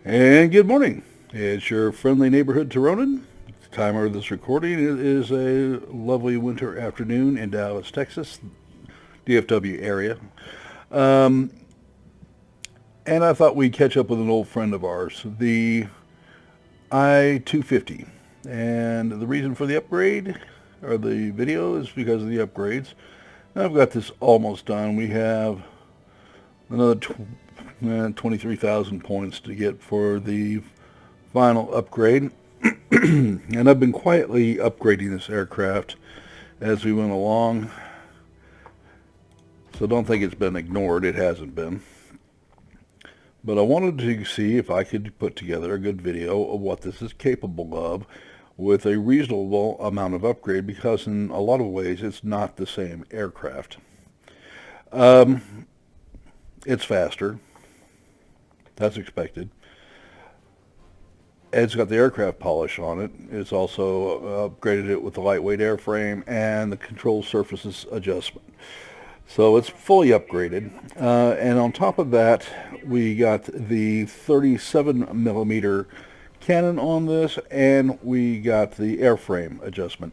And good morning. It's your friendly neighborhood Tironan. The time of this recording is a lovely winter afternoon in Dallas, Texas, DFW area. Um, and I thought we'd catch up with an old friend of ours, the I-250. And the reason for the upgrade, or the video, is because of the upgrades. I've got this almost done. We have another 23,000 points to get for the final upgrade. And I've been quietly upgrading this aircraft as we went along. So don't think it's been ignored. It hasn't been. But I wanted to see if I could put together a good video of what this is capable of with a reasonable amount of upgrade, because in a lot of ways it's not the same aircraft. It's faster. That's expected. It's got the aircraft polish on it. It's also upgraded it with the lightweight airframe and the control surfaces adjustment. So it's fully upgraded. And on top of that, we got the 37 millimeter cannon on this, and we got the airframe adjustment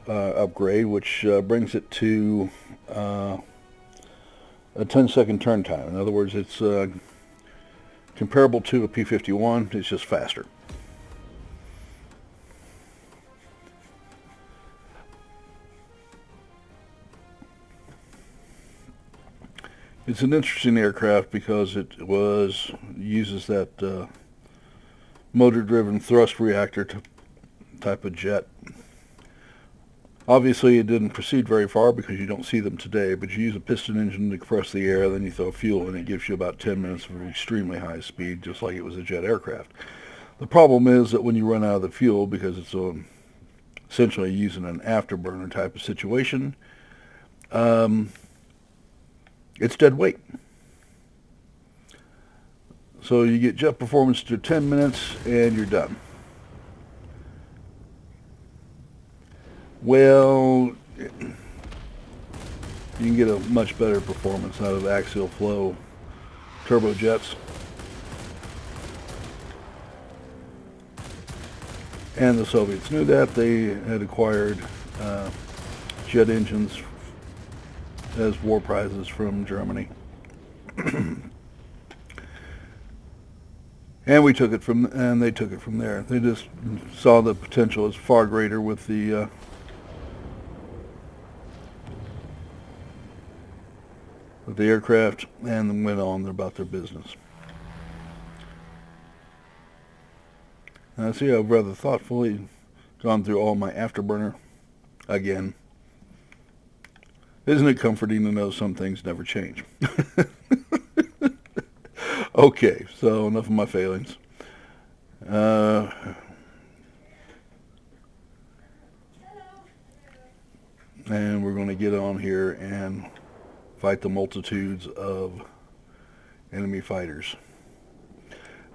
upgrade, which brings it to a 10-second turn time. In other words, it's comparable to a P-51. It's just faster. It's an interesting aircraft because it uses that motor-driven thrust reactor type of jet. Obviously, it didn't proceed very far because you don't see them today, but you use a piston engine to compress the air, then you throw fuel in. It gives you about 10 minutes of extremely high speed, just like it was a jet aircraft. The problem is that when you run out of the fuel, because it's essentially using an afterburner type of situation, it's dead weight. So you get jet performance to 10 minutes and you're done. Well, you can get a much better performance out of axial flow turbojets. And the Soviets knew that. They had acquired jet engines as war prizes from Germany. And they took it from there. They just saw the potential as far greater with the aircraft, and then went on about their business. Now, see, I've rather thoughtfully gone through all my afterburner again. Isn't it comforting to know some things never change? Okay, so enough of my failings. And we're going to get on here and fight the multitudes of enemy fighters.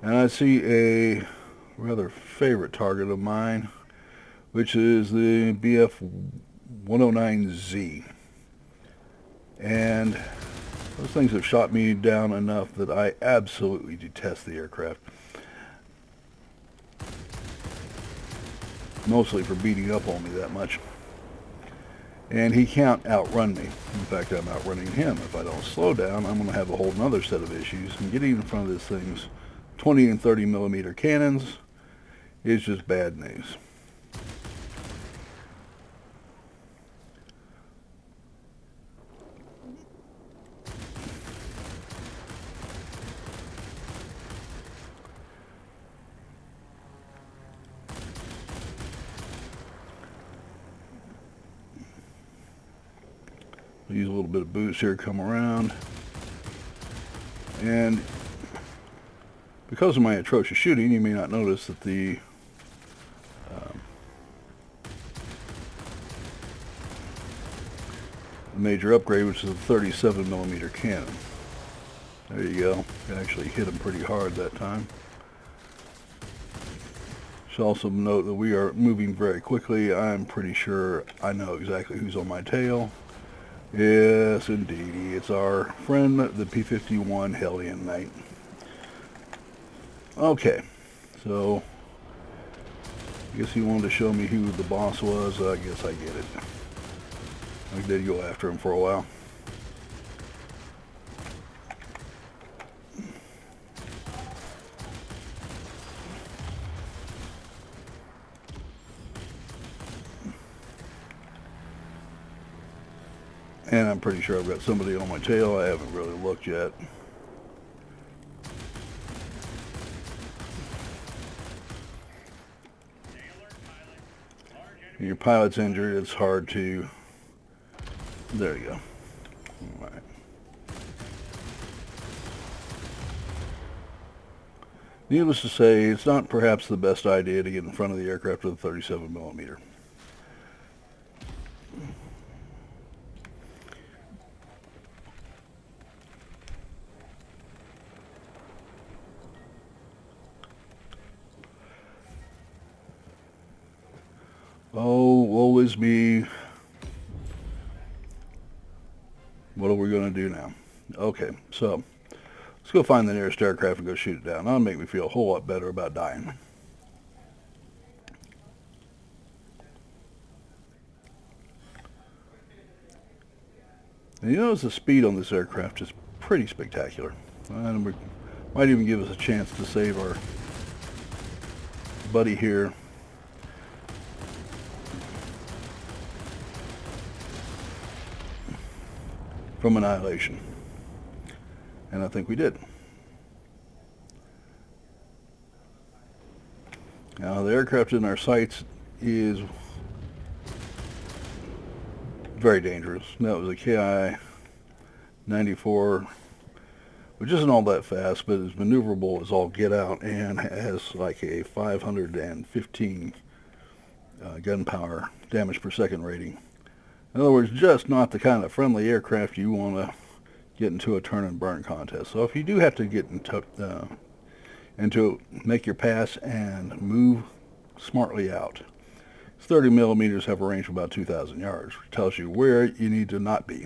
And I see a rather favorite target of mine, which is the BF-109Z. And those things have shot me down enough that I absolutely detest the aircraft. Mostly for beating up on me that much. And he can't outrun me. In fact, I'm outrunning him. If I don't slow down, I'm going to have a whole other set of issues. And getting in front of this thing's 20 and 30 millimeter cannons is just bad news. Use a little bit of boost here, come around. And because of my atrocious shooting, you may not notice that the major upgrade, which is a 37 millimeter cannon. There you go. I actually hit him pretty hard that time. Should also note that we are moving very quickly. I'm pretty sure I know exactly who's on my tail. Yes, indeed. It's our friend, the P-51 Hellion Knight. Okay, so I guess he wanted to show me who the boss was. I guess I get it. I did go after him for a while. And I'm pretty sure I've got somebody on my tail. I haven't really looked yet. Your pilot's injured. It's hard to... There you go. All right. Needless to say, it's not perhaps the best idea to get in front of the aircraft with a 37 millimeter. Oh, woe is me. What are we going to do now? Okay, so let's go find the nearest aircraft and go shoot it down. That'll make me feel a whole lot better about dying. And you notice the speed on this aircraft is pretty spectacular. And we might even give us a chance to save our buddy here. From annihilation. And I think we did. Now the aircraft in our sights is very dangerous. That was a KI-94, which isn't all that fast, but is maneuverable as all get out and has like a 515 gun power, damage per second rating. In other words, just not the kind of friendly aircraft you want to get into a turn and burn contest. So if you do have to get into make your pass and move smartly out, 30 millimeters have a range of about 2,000 yards, which tells you where you need to not be.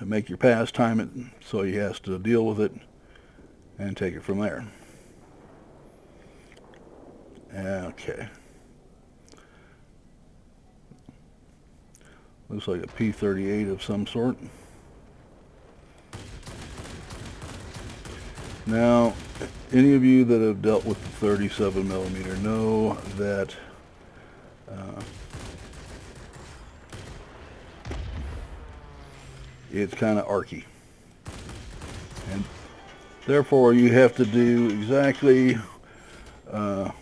Make your pass, time it so he has to deal with it, and take it from there. Okay. Looks like a P-38 of some sort. Now, any of you that have dealt with the 37 millimeter know that it's kind of archy. And therefore, you have to do exactly... I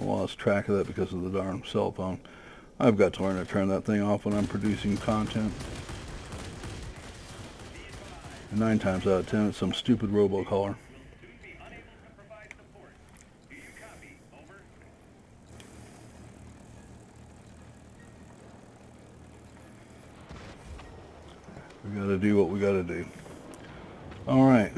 lost track of that because of the darn cell phone. I've got to learn to turn that thing off when I'm producing content. And 9 times out of 10, it's some stupid robocaller. We got to do what we got to do. All right.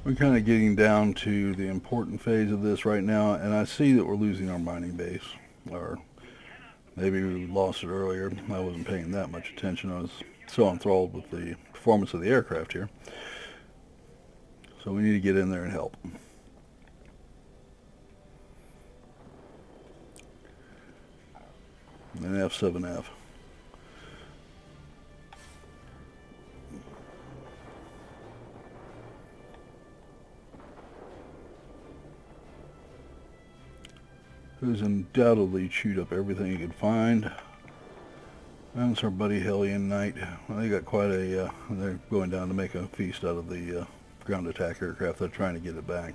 We're kind of getting down to the important phase of this right now, and I see that we're losing our mining base, or maybe we lost it earlier. I wasn't paying that much attention. I was so enthralled with the performance of the aircraft here. So we need to get in there and help. An F7F. Who's undoubtedly chewed up everything he could find. That's our buddy Hellion Knight. Well, they got quite a, they're going down to make a feast out of the ground attack aircraft. They're trying to get it back.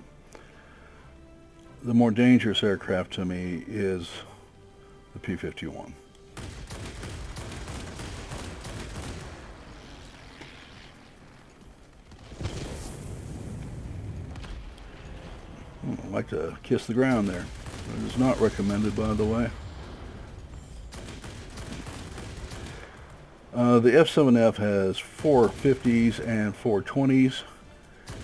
The more dangerous aircraft to me is the P-51. I'd like to kiss the ground there. It is not recommended, by the way. The F-7F has 450s and 420s.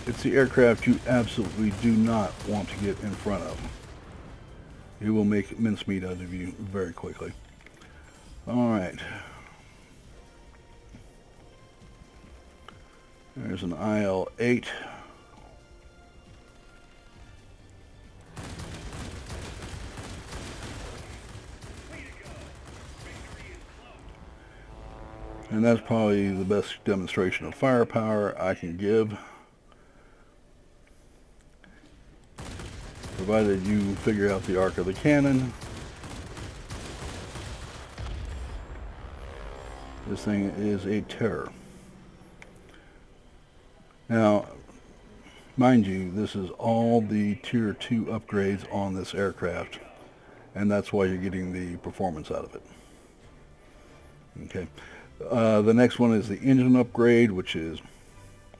It's the aircraft you absolutely do not want to get in front of. It will make mincemeat out of you very quickly. Alright. There's an IL-8. And that's probably the best demonstration of firepower I can give, provided you figure out the arc of the cannon. This thing is a terror. Now, mind you, this is all the Tier 2 upgrades on this aircraft, and that's why you're getting the performance out of it. Okay. The next one is the engine upgrade, which is,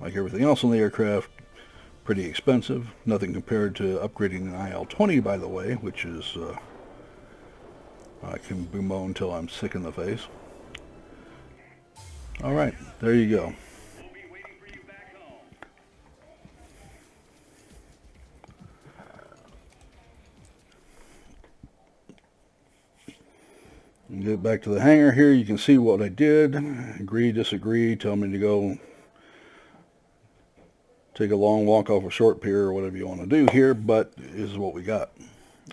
like everything else on the aircraft, pretty expensive. Nothing compared to upgrading an IL-20, by the way, which is, I can bemoan until I'm sick in the face. Alright, there you go. Get back to the hangar here. You can see what I did. Agree, disagree, tell me to go take a long walk off a short pier or whatever you want to do here, but this is what we got.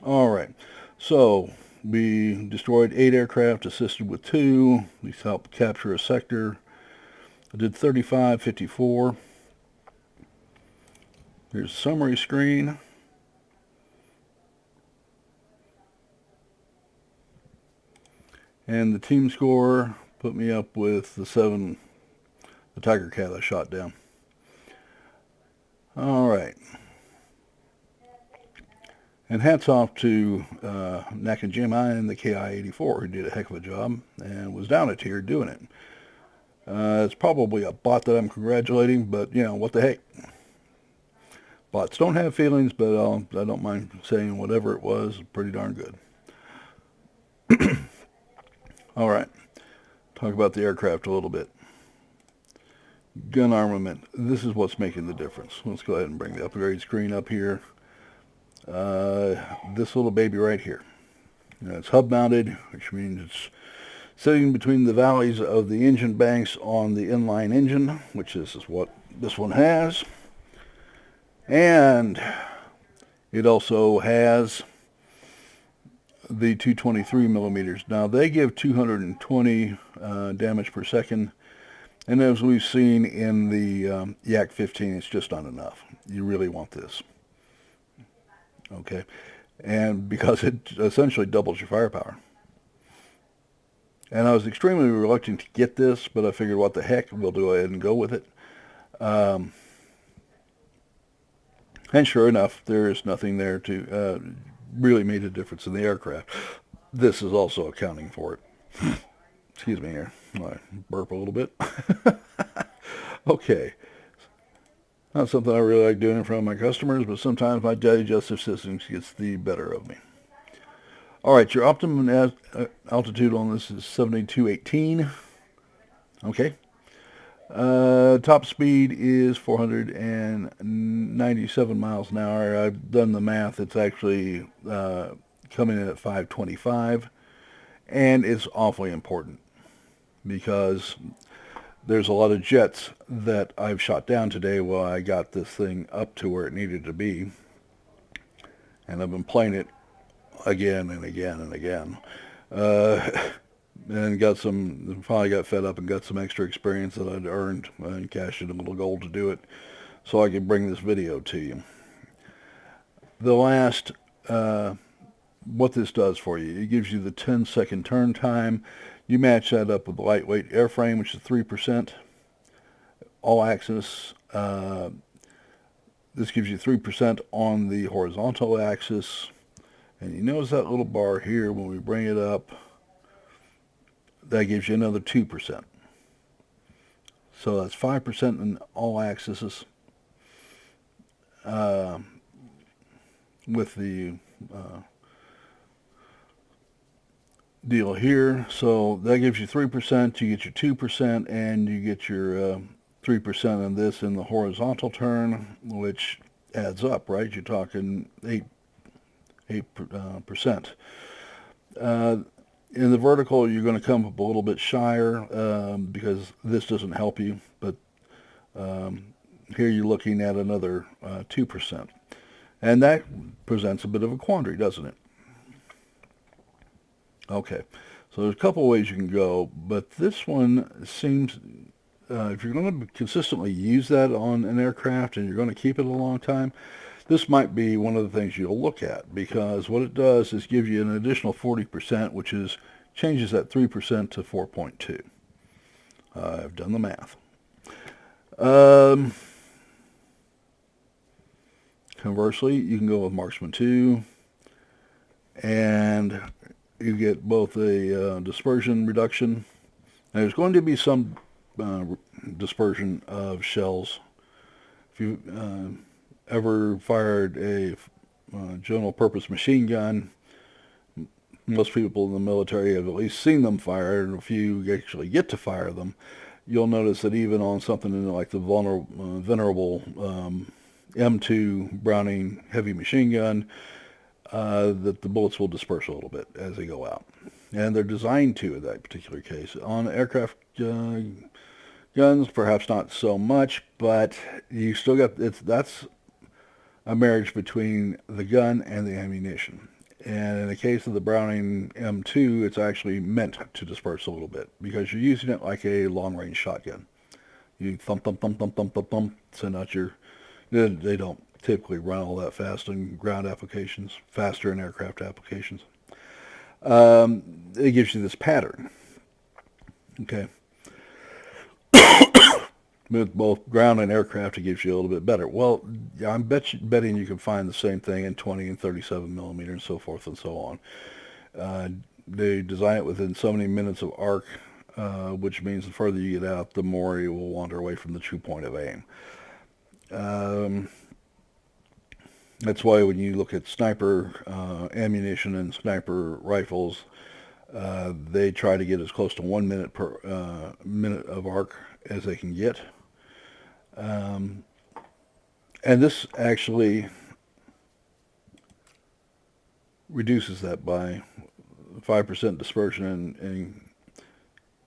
Alright, so we destroyed 8 aircraft, assisted with 2. We helped capture a sector. I did 35, 54. Here's a summary screen. And the team score put me up with the 7, the Tiger Cat I shot down. Alright. And hats off to Nakajima and the KI-84, who did a heck of a job and was down a tier doing it. It's probably a bot that I'm congratulating, but, you know, what the heck. Bots don't have feelings, but I don't mind saying whatever it was, pretty darn good. All right, talk about the aircraft a little bit. Gun armament, this is what's making the difference. Let's go ahead and bring the upgrade screen up here. This little baby right here. It's hub mounted, which means it's sitting between the valleys of the engine banks on the inline engine, which is what this one has. And it also has the 223 millimeters. Now they give 220 damage per second, and as we've seen in the Yak 15, it's just not enough. You really want this. Okay, and because it essentially doubles your firepower. And I was extremely reluctant to get this, but I figured, what the heck, we'll go ahead and go with it. And sure enough, there is nothing there to really made a difference in the aircraft. This is also accounting for it. Excuse me here. I burp a little bit. Okay. Not something I really like doing in front of my customers, but sometimes my digestive system gets the better of me. Alright, your optimum altitude on this is 7218. Okay. Top speed is 497 miles an hour. I've done the math. It's actually coming in at 525, and it's awfully important because there's a lot of jets that I've shot down today while I got this thing up to where it needed to be, and I've been playing it again and again and again. And finally got fed up and got some extra experience that I'd earned and cashed in a little gold to do it so I could bring this video to you. The last, what this does for you, it gives you the 10-second turn time. You match that up with the lightweight airframe, which is 3%, all axis. This gives you 3% on the horizontal axis. And you notice that little bar here, when we bring it up, that gives you another 2%. So that's 5% in all axes with the deal here. So that gives you 3%, you get your 2%, and you get your 3% in this in the horizontal turn, which adds up, right? You're talking 8%. In the vertical, you're going to come up a little bit shyer because this doesn't help you, but here you're looking at another 2%. And that presents a bit of a quandary, doesn't it? Okay, so there's a couple of ways you can go, but this one seems, if you're going to consistently use that on an aircraft and you're going to keep it a long time, this might be one of the things you'll look at, because what it does is give you an additional 40%, which is changes that 3% to 4.2. I've done the math. Conversely, you can go with Marksman 2, and you get both a dispersion reduction. Now, there's going to be some dispersion of shells. If you ever fired a general purpose machine gun, most people in the military have at least seen them fired, and if you actually get to fire them, you'll notice that even on something like the venerable M2 Browning heavy machine gun, that the bullets will disperse a little bit as they go out. And they're designed to in that particular case. On aircraft guns, perhaps not so much, but you still got, that's a marriage between the gun and the ammunition. And in the case of the Browning M2, it's actually meant to disperse a little bit because you're using it like a long-range shotgun. You thump, thump, thump, thump, thump, thump, thump, send out your... They don't typically run all that fast in ground applications, faster in aircraft applications. It gives you this pattern. Okay. With both ground and aircraft, it gives you a little bit better. Well, I'm betting you can find the same thing in 20 and 37 millimeter and so forth and so on. They design it within so many minutes of arc, which means the further you get out, the more you will wander away from the true point of aim. That's why when you look at sniper ammunition and sniper rifles, they try to get as close to 1 minute per minute of arc as they can get. And this actually reduces that by 5% dispersion and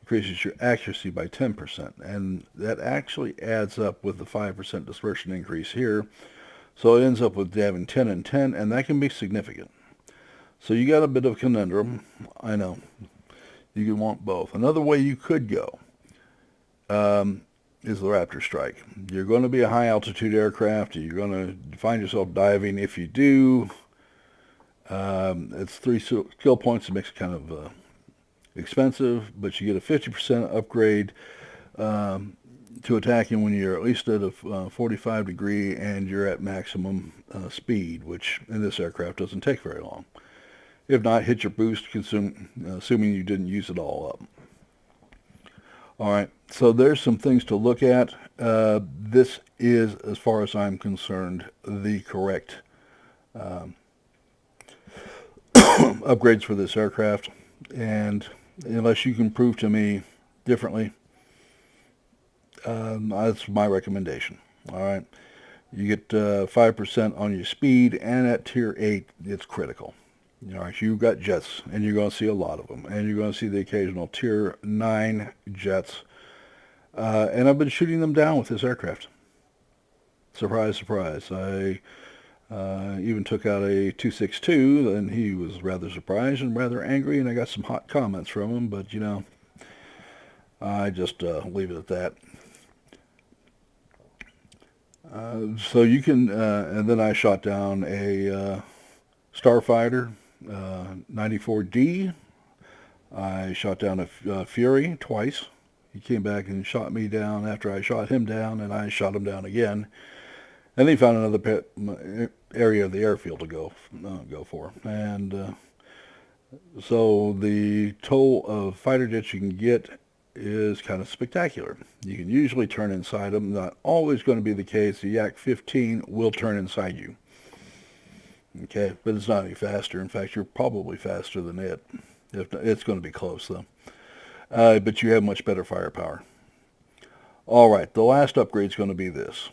increases your accuracy by 10%. And that actually adds up with the 5% dispersion increase here. So it ends up with having 10 and 10, and that can be significant. So you got a bit of a conundrum. I know. You can want both. Another way you could go is the Raptor Strike. You're going to be a high-altitude aircraft. You're going to find yourself diving. If you do, it's 3 skill points. It makes it kind of expensive, but you get a 50% upgrade to attacking when you're at least at a 45 degree and you're at maximum speed, which in this aircraft doesn't take very long. If not, hit your boost, assuming you didn't use it all up. All right, so there's some things to look at. This is, as far as I'm concerned, the correct upgrades for this aircraft. And unless you can prove to me differently, that's my recommendation. All right, you get 5% on your speed, and at Tier 8, it's critical. All right, you've got jets, and you're going to see a lot of them, and you're going to see the occasional Tier 9 jets, and I've been shooting them down with this aircraft. Surprise, surprise. I even took out a 262, and he was rather surprised and rather angry, and I got some hot comments from him, but, you know, I just leave it at that. So you can, and then I shot down a Starfighter 94D. I shot down a Fury twice. He came back and shot me down after I shot him down, and I shot him down again. And he found another area of the airfield to go for. And so the total of fighter jets you can get is kind of spectacular. You can usually turn inside them. Not always going to be the case. The Yak-15 will turn inside you. Okay, but it's not any faster. In fact, you're probably faster than it. If not, it's going to be close though. But you have much better firepower. All right, the last upgrade is going to be this.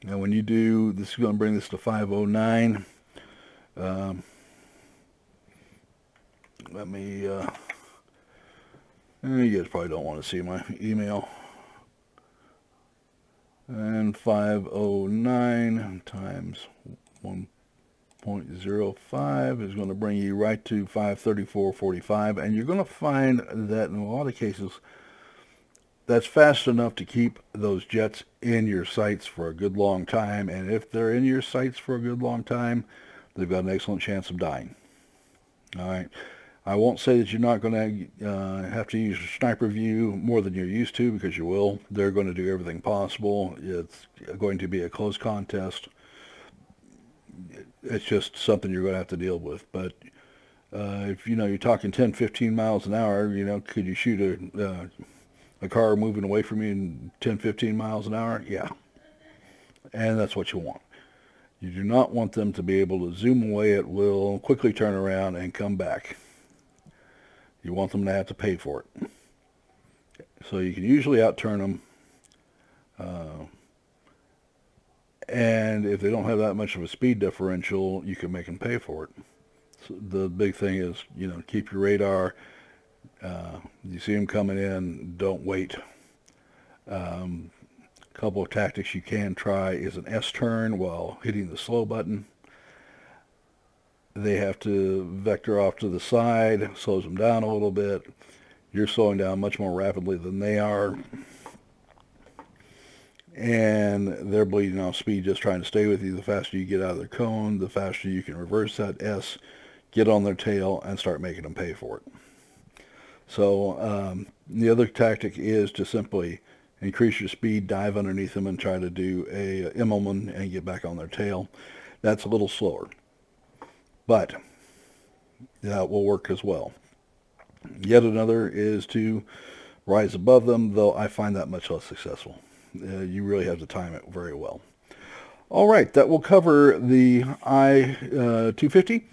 Now, when you do, this is going to bring this to 509. Let me, you guys probably don't want to see my email. And 509 times 1.05 is going to bring you right to 534.45. And you're going to find that in a lot of cases, that's fast enough to keep those jets in your sights for a good long time. And if they're in your sights for a good long time, they've got an excellent chance of dying. All right. I won't say that you're not going to have to use your sniper view more than you're used to, because you will. They're going to do everything possible. It's going to be a close contest. It's just something you're going to have to deal with. But if you're talking 10, 15 miles an hour, could you shoot a car moving away from you in 10, 15 miles an hour? Yeah. And that's what you want. You do not want them to be able to zoom away at will, quickly turn around, and come back. You want them to have to pay for it. So you can usually outturn them. And if they don't have that much of a speed differential, you can make them pay for it. So the big thing is, keep your radar. You see them coming in, don't wait. A couple of tactics you can try is an S-turn while hitting the slow button. They have to vector off to the side, slows them down a little bit. You're slowing down much more rapidly than they are. And they're bleeding off speed just trying to stay with you. The faster you get out of their cone, the faster you can reverse that S, get on their tail, and start making them pay for it. So the other tactic is to simply increase your speed, dive underneath them, and try to do a Immelman and get back on their tail. That's a little slower, but that will work as well. Yet another is to rise above them, though I find that much less successful. You really have to time it very well. All right, that will cover the I-250.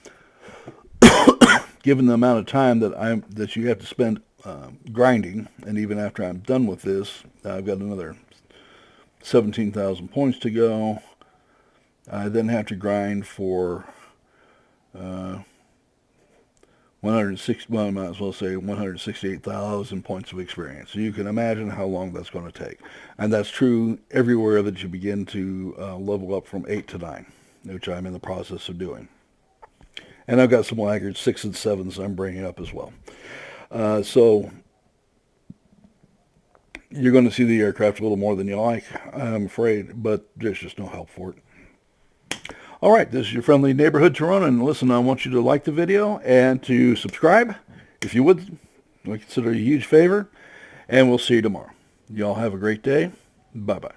Given the amount of time that you have to spend grinding, and even after I'm done with this, I've got another 17,000 points to go. I then have to grind for 168,000 points of experience. So you can imagine how long that's going to take. And that's true everywhere that you begin to level up from 8 to 9, which I'm in the process of doing. And I've got some laggards, 6 and 7s I'm bringing up as well. So you're going to see the aircraft a little more than you like, I'm afraid, but there's just no help for it. All right, this is your friendly neighborhood Tironan, and listen, I want you to like the video and to subscribe, if you would. I consider it a huge favor, and we'll see you tomorrow. Y'all have a great day. Bye-bye.